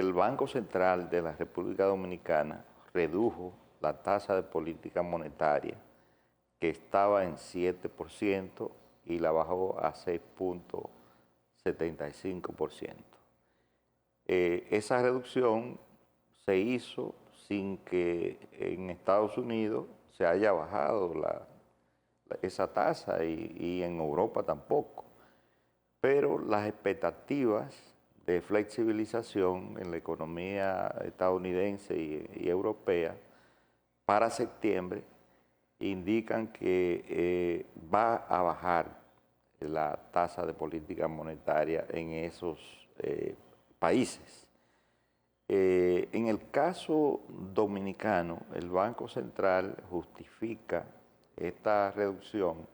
el Banco Central de la República Dominicana redujo la tasa de política monetaria que estaba en 7% y la bajó a 6,75%. Esa reducción se hizo sin que en Estados Unidos se haya bajado esa tasa y en Europa tampoco. Pero las expectativas de flexibilización en la economía estadounidense y europea para septiembre indican que va a bajar la tasa de política monetaria en esos países. En el caso dominicano, el Banco Central justifica esta reducción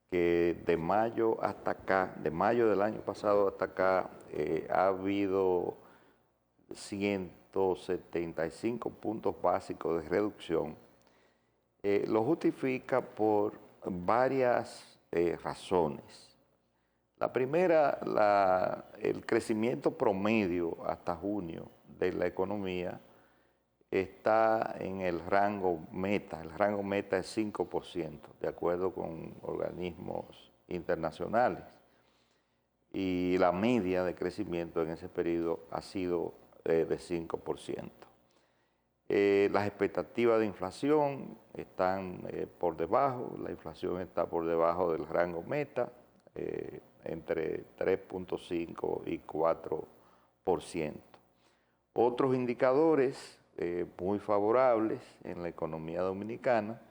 que de mayo hasta acá, de mayo del año pasado hasta acá, ha habido 175 puntos básicos de reducción. Lo justifica por varias razones. La primera, el crecimiento promedio hasta junio de la economía está en el rango meta. El rango meta es 5%, de acuerdo con organismos internacionales. Y la media de crecimiento en ese periodo ha sido de 5%. Las expectativas de inflación están por debajo, la inflación está por debajo del rango meta, entre 3,5 y 4%. Otros indicadores muy favorables en la economía dominicana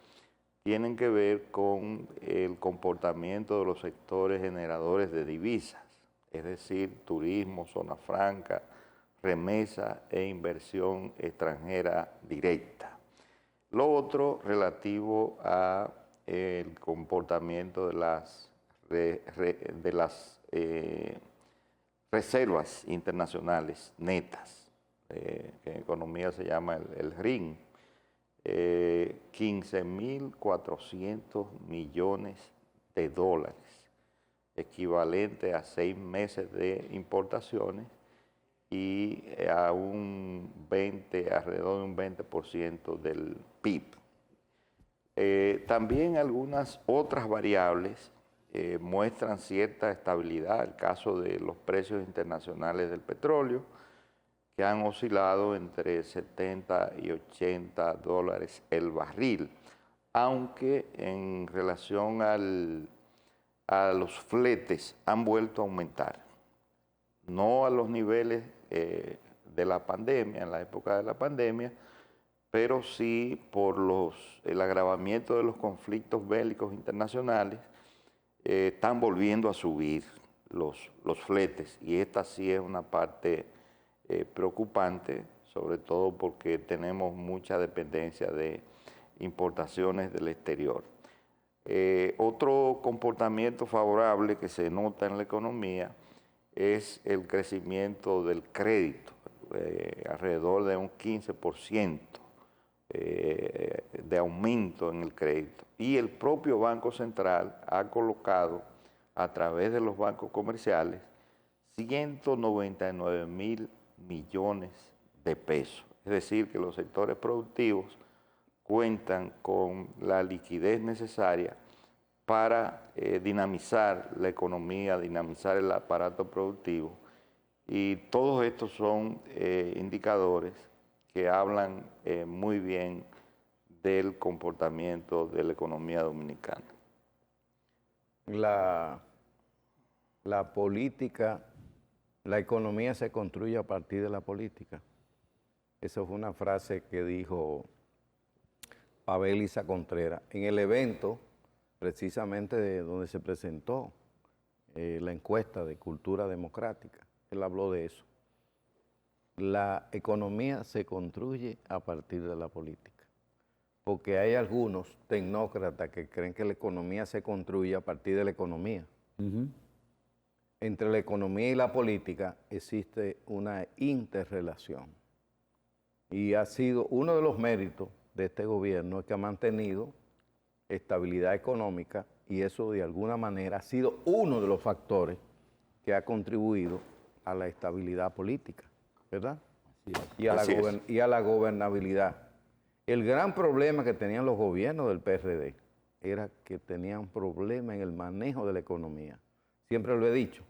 tienen que ver con el comportamiento de los sectores generadores de divisas, es decir, turismo, zona franca, remesa e inversión extranjera directa. Lo otro relativo a el comportamiento de las reservas internacionales netas, que en economía se llama el RIN, 15.400 millones de dólares, equivalente a 6 meses de importaciones y a alrededor de un 20% del PIB. También algunas otras variables muestran cierta estabilidad. El caso de los precios internacionales del petróleo, que han oscilado entre 70 y 80 dólares el barril, aunque en relación a los fletes han vuelto a aumentar. No a los niveles de la pandemia, en la época de la pandemia, pero sí por el agravamiento de los conflictos bélicos internacionales, están volviendo a subir los fletes, y esta sí es una parte preocupante, sobre todo porque tenemos mucha dependencia de importaciones del exterior. Otro comportamiento favorable que se nota en la economía es el crecimiento del crédito, alrededor de un 15% de aumento en el crédito. Y el propio Banco Central ha colocado a través de los bancos comerciales 199.000 millones de pesos. Es decir, que los sectores productivos cuentan con la liquidez necesaria para dinamizar la economía, dinamizar el aparato productivo. Y todos estos son indicadores que hablan muy bien del comportamiento de la economía dominicana. La política, la economía se construye a partir de la política. Esa fue una frase que dijo Pavel Isa Contreras en el evento precisamente de donde se presentó la encuesta de cultura democrática. Él habló de eso. La economía se construye a partir de la política, porque hay algunos tecnócratas que creen que la economía se construye a partir de la economía. Entre la economía y la política existe una interrelación, y ha sido uno de los méritos de este gobierno es que ha mantenido estabilidad económica, y eso de alguna manera ha sido uno de los factores que ha contribuido a la estabilidad política. ¿verdad? Así Y a la gobernabilidad. El gran problema que tenían los gobiernos del PRD era que tenían problemas en el manejo de la economía. Siempre lo he dicho.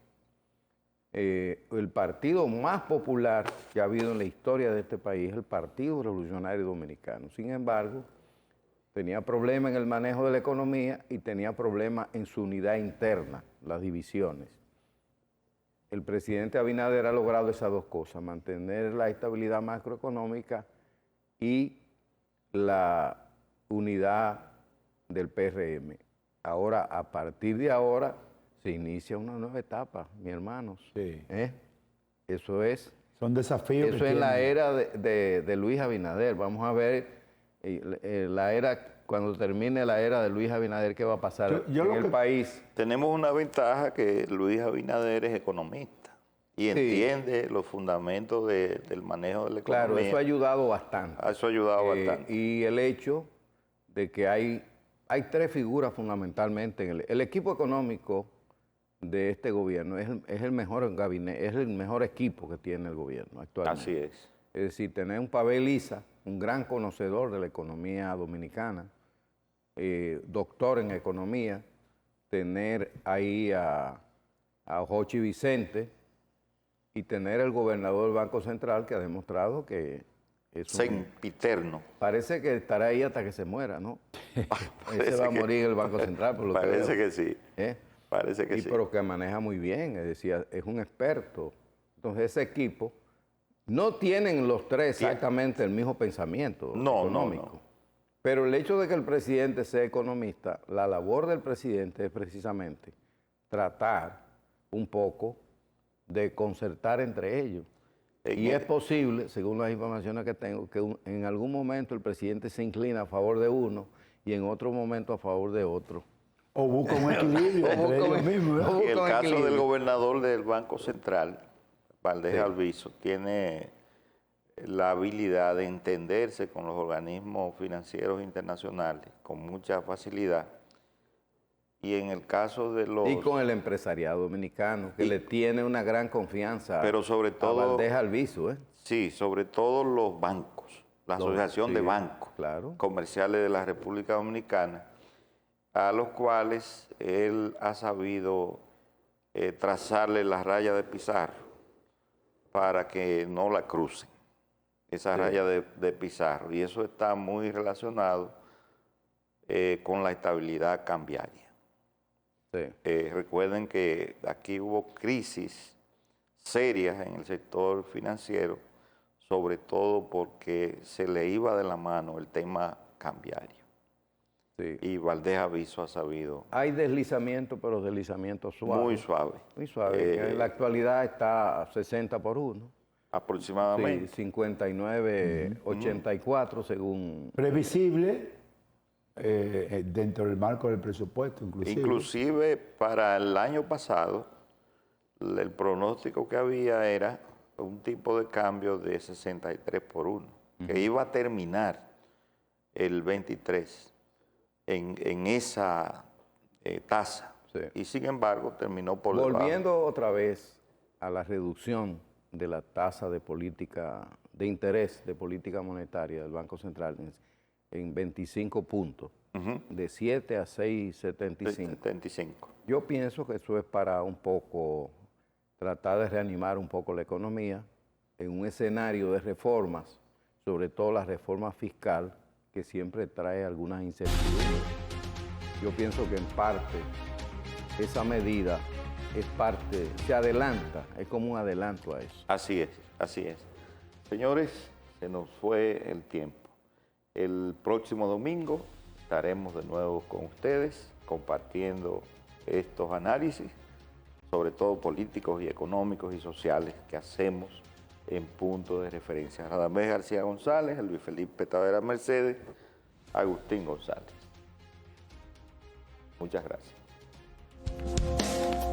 El partido más popular que ha habido en la historia de este país es el Partido Revolucionario Dominicano. Sin embargo, tenía problemas en el manejo de la economía y tenía problemas en su unidad interna, las divisiones. El presidente Abinader ha logrado esas dos cosas, mantener la estabilidad macroeconómica y la unidad del PRM. Ahora, a partir de ahora, se inicia una nueva etapa, mis hermanos. Sí. Eso es. Son desafíos. Eso es la era de Luis Abinader. Vamos a ver la era, cuando termine la era de Luis Abinader, qué va a pasar en el país. Tenemos una ventaja, que Luis Abinader es economista y entiende los fundamentos del manejo de la economía. Claro, eso ha ayudado bastante. Eso ha ayudado bastante. Y el hecho de que hay tres figuras fundamentalmente en el equipo económico de este gobierno es el mejor gabinete, es el mejor equipo que tiene el gobierno actualmente. Así es. Es decir, tener un Pavel Issa, un gran conocedor de la economía dominicana, doctor en economía, tener ahí a Jochi Vicente y tener el gobernador del Banco Central, que ha demostrado que es sempiterno. Parece que estará ahí hasta que se muera, ¿no? Ese va a morir en el Banco Central, por lo parece que sí. Parece que sí. Pero que maneja muy bien, es decir, es un experto. Entonces, ese equipo no tienen los tres exactamente el mismo pensamiento económico. No. Pero el hecho de que el presidente sea economista, la labor del presidente es precisamente tratar un poco de concertar entre ellos. Y es posible, según las informaciones que tengo, que en algún momento el presidente se inclina a favor de uno y en otro momento a favor de otro. O busca un equilibrio entre ellos mismos. Y el caso del gobernador del Banco Central, Valdés Alviso, tiene la habilidad de entenderse con los organismos financieros internacionales con mucha facilidad. Y en el caso de los... Y con el empresariado dominicano, que le tiene una gran confianza pero sobre todo, a Valdés Alviso. Sí, sobre todo los bancos, la Asociación de Bancos Comerciales de la República Dominicana, a los cuales él ha sabido trazarle la raya de pizarro para que no la crucen, esa raya de pizarro. Y eso está muy relacionado con la estabilidad cambiaria. Recuerden que aquí hubo crisis serias en el sector financiero, sobre todo porque se le iba de la mano el tema cambiario. Y Valdés Alviso ha sabido. Hay deslizamiento, pero deslizamiento suave. Muy suave. Muy suave. En la actualidad está a 60 por 1. Aproximadamente. Sí, 59, 84 según... Previsible dentro del marco del presupuesto, inclusive. Inclusive para el año pasado, el pronóstico que había era un tipo de cambio de 63 por 1, que iba a terminar el 23 en esa tasa. Y sin embargo terminó por debajo. Volviendo otra vez a la reducción de la tasa de política, de interés de política monetaria del Banco Central en 25 puntos, de 7 a 6,75. Yo pienso que eso es para un poco tratar de reanimar un poco la economía en un escenario de reformas, sobre todo la reforma fiscal, que siempre trae algunas incertidumbres. Yo pienso que en parte esa medida es parte, se adelanta, es como un adelanto a eso. Así es, así es. Señores, se nos fue el tiempo. El próximo domingo estaremos de nuevo con ustedes compartiendo estos análisis, sobre todo políticos y económicos y sociales que hacemos en Punto de Referencia. Radamés García González, Luis Felipe Tavera Mercedes, Agustín González. Muchas gracias.